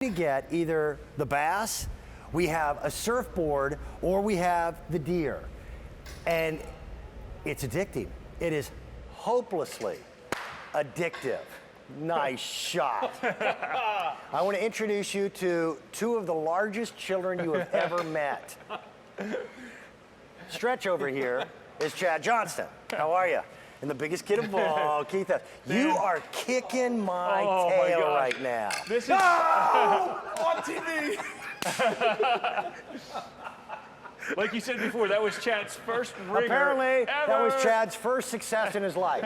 to get either the bass, we have a surfboard, or we have the deer. And it's addicting. It is hopelessly addictive. Nice shot. I want to introduce you to two of the largest children you have ever met. Stretch over here is Chad Johnston. How are you? And the biggest kid of all, Keith. You are kicking my tail right now. This is on TV. Like you said before, that was Chad's first ringer Apparently, ever. that was Chad's first success in his life.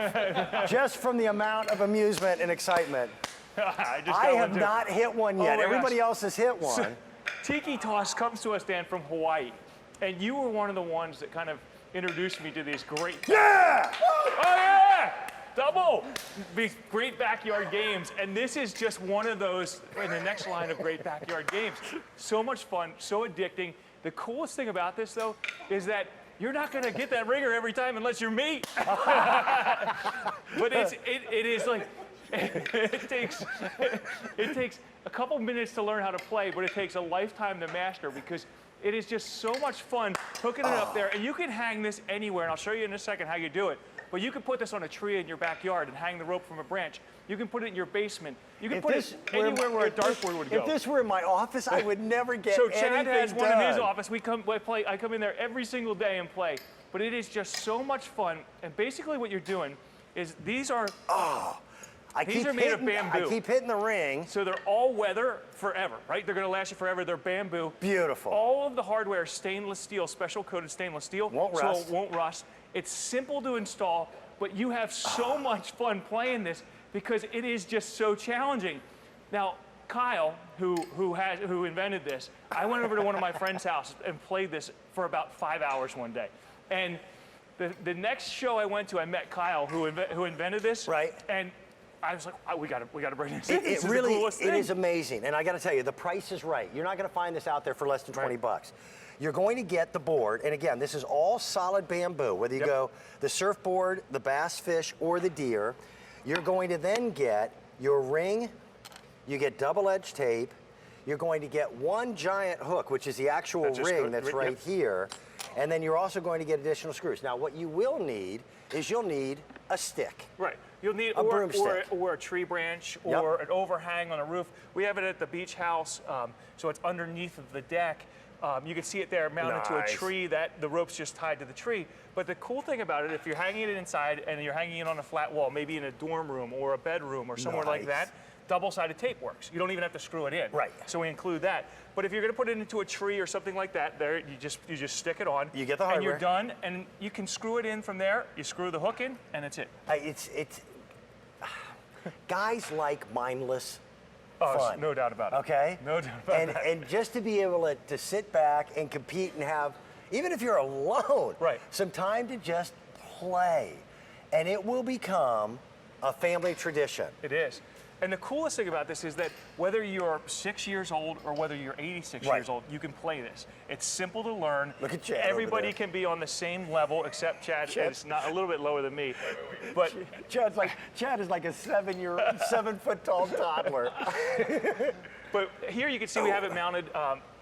Just from the amount of amusement and excitement. I have not hit one yet. Everybody else has hit one. So, Tiki toss comes to us, Dan, from Hawaii. And you were one of the ones that kind of introduced me to these great... Yeah! Oh, yeah! Double! These great backyard games. And this is just one of those in the next line of great backyard games. So much fun, so addicting. The coolest thing about this, though, is that you're not going to get that ringer every time unless you're me. But it is like... It takes a couple minutes to learn how to play, but it takes a lifetime to master because it is just so much fun hooking it up there. And you can hang this anywhere, and I'll show you in a second how you do it. But you can put this on a tree in your backyard and hang the rope from a branch. You can put it in your basement. You can put it anywhere where a dartboard would go. If this were in my office, I would never get So Chad has one in his done. office. I come in there every single day and play. But it is just so much fun. And basically what you're doing is these are... These are made of bamboo. I keep hitting the ring. So they're all weather forever, right? They're going to last you forever. They're bamboo. Beautiful. All of the hardware is stainless steel, special coated stainless steel. Won't rust. So it won't rust. It's simple to install, but you have so much fun playing this because it is just so challenging. Now, Kyle, who invented this, I went over to one of my friend's house and played this for about 5 hours one day. And the next show I went to, I met Kyle, who invented this. Right. And I was like, we got to bring this in. This is really, the coolest thing. it is amazing. And I got to tell you, the price is right. You're not going to find this out there for less than 20 bucks. You're going to get the board. And again, this is all solid bamboo. Whether you go the surfboard, the bass fish, or the deer, you're going to then get your ring. You get double-edged tape. You're going to get one giant hook, which is the actual ring that's right here. And then you're also going to get additional screws. Now, what you will need is you'll need a stick. Right. You'll need a broomstick. Or a tree branch or an overhang on a roof. We have it at the beach house, so it's underneath of the deck. You can see it there mounted to a tree that the rope's just tied to the tree. But the cool thing about it, if you're hanging it inside and you're hanging it on a flat wall, maybe in a dorm room or a bedroom or somewhere like that, double-sided tape works. You don't even have to screw it in. Right. So we include that. But if you're going to put it into a tree or something like that, there you just stick it on. You get the hardware. And you're done, and you can screw it in from there. You screw the hook in, and it's it. It's guys like mindless fun. No doubt about it. Okay? No doubt about that. And just to be able to sit back and compete and have, even if you're alone, some time to just play. And it will become a family tradition. It is. And the coolest thing about this is that whether you're 6 years old or whether you're 86 years old, you can play this. It's simple to learn. Look at Chad. Everybody can be on the same level, except Chad is not a little bit lower than me. But Chad is like a 7-foot tall toddler. But here you can see we have it mounted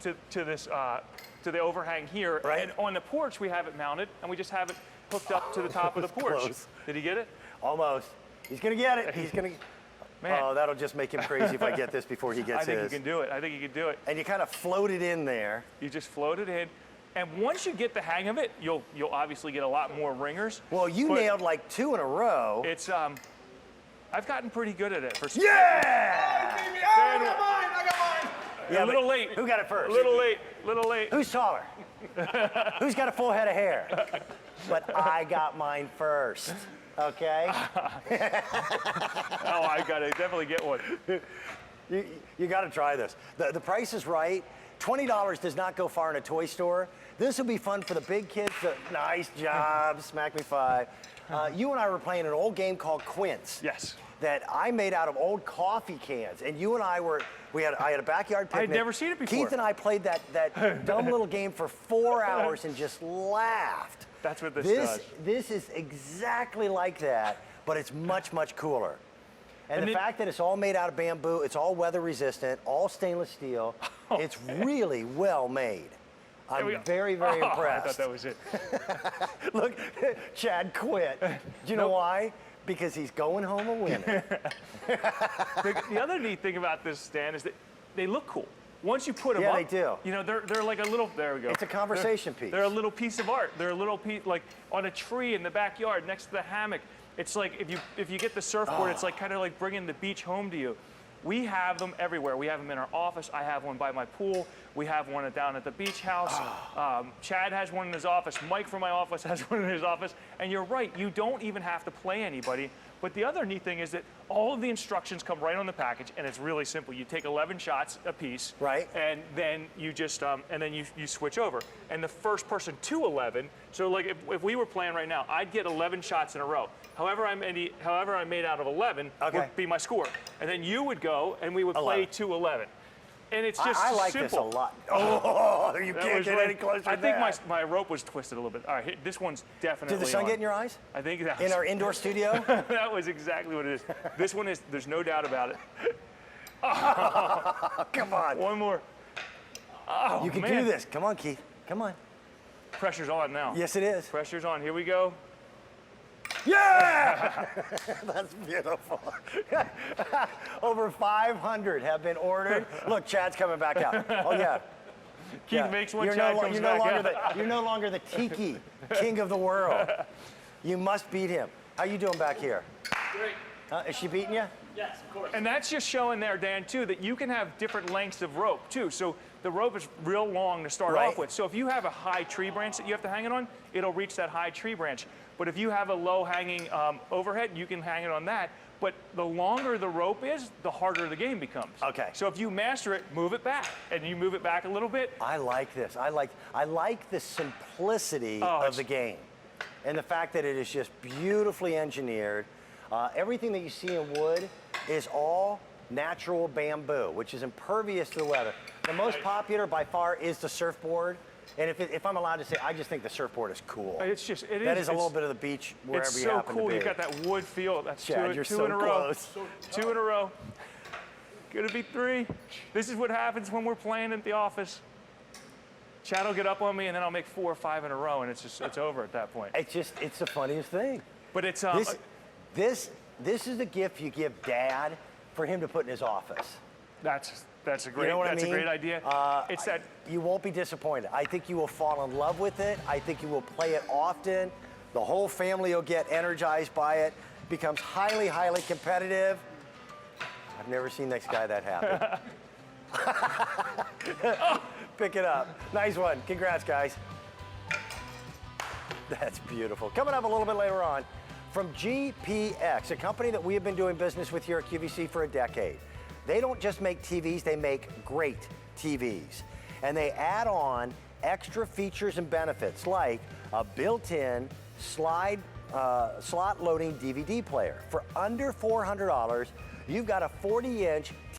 to the overhang here. And on the porch we have it mounted, and we just have it hooked up to the top of the porch. Close. Did he get it? Almost. He's gonna get it. He's gonna. Man. Oh, that'll just make him crazy if I get this before he gets his. I think he can do it. I think he can do it. And you kind of float it in there. You just float it in. And once you get the hang of it, you'll obviously get a lot more ringers. Well, you nailed like 2 in a row. It's I've gotten pretty good at it. Yeah! I got mine. Yeah, a little late. Who got it first? A little late. Who's taller? Who's got a full head of hair? But I got mine first. Okay? Oh, I gotta definitely get one. You gotta try this. The price is right. $20 does not go far in a toy store. This will be fun for the big kids. Nice job, smack me 5. You and I were playing an old game called Quince. Yes. That I made out of old coffee cans, and you and I had a backyard picnic. I'd never seen it before. Keith and I played that dumb little game for 4 hours and just laughed. That's what this does. This is exactly like that, but it's much, much cooler. And the fact that it's all made out of bamboo, it's all weather resistant, all stainless steel, it's really well made. I'm very, very impressed. I thought that was it. Look, Chad quit. Do you know why? Because he's going home a winner. The other neat thing about this stand is that they look cool. Once you put them up, they do. You know, they're like a little, there we go. It's a conversation piece. They're a little piece of art. They're a little piece, like on a tree in the backyard next to the hammock. It's like if you get the surfboard, it's like kind of like bringing the beach home to you. We have them everywhere. We have them in our office. I have one by my pool. We have one down at the beach house. Chad has one in his office. Mike from my office has one in his office. And you're right, you don't even have to play anybody. But the other neat thing is that all of the instructions come right on the package, and it's really simple. You take 11 shots a piece, right? And then you just and then you switch over. And the first person to 11. So like if we were playing right now, I'd get 11 shots in a row. However I made out of 11 would be my score, and then you would go and we would play to 11. And it's just I like simple. this a lot. Oh, you can't get any closer. I think my rope was twisted a little bit. All right, this one's definitely. Did the sun get in your eyes? I think that in our indoor studio. That was exactly what it is. This one is. There's no doubt about it. Oh, come on. One more. Oh, you can do this. Come on, Keith. Come on. Pressure's on now. Yes, it is. Pressure's on. Here we go. Yeah! That's beautiful. Over 500 have been ordered. Look, Chad's coming back out. Oh, yeah. Keith makes one, Chad comes back out. You're no longer the Tiki king of the world. You must beat him. How you doing back here? Great. Is she beating you? Yes, of course. And that's just showing there, Dan, too, that you can have different lengths of rope, too. So the rope is real long to start off with. So if you have a high tree branch that you have to hang it on, it'll reach that high tree branch. But if you have a low hanging overhead, you can hang it on that. But the longer the rope is, the harder the game becomes. Okay. So if you master it, move it back. And you move it back a little bit. I like this. I like the simplicity of the game. And the fact that it is just beautifully engineered. Everything that you see in wood is all natural bamboo, which is impervious to the weather. The most popular by far is the surfboard. And if I'm allowed to say, I just think the surfboard is cool. It's just, that is a little bit of the beach wherever you happen to be. It's so cool. You've got that wood feel. That's Chad, you're two so in a close. row. Two in a row. Gonna be 3. This is what happens when we're playing at the office. Chad will get up on me, and then I'll make 4 or 5 in a row, and it's over at that point. It's the funniest thing. But it's this is the gift you give Dad for him to put in his office. That's a great. You know what I mean? That's a great idea. It's that you won't be disappointed. I think you will fall in love with it. I think you will play it often. The whole family will get energized by it. Becomes highly, highly competitive. I've never seen this guy that happy. Pick it up. Nice one. Congrats, guys. That's beautiful. Coming up a little bit later on, from GPX, a company that we have been doing business with here at QVC for a decade. They don't just make TVs, they make great TVs. And they add on extra features and benefits like a built-in slot loading DVD player. For under $400, you've got a 40-inch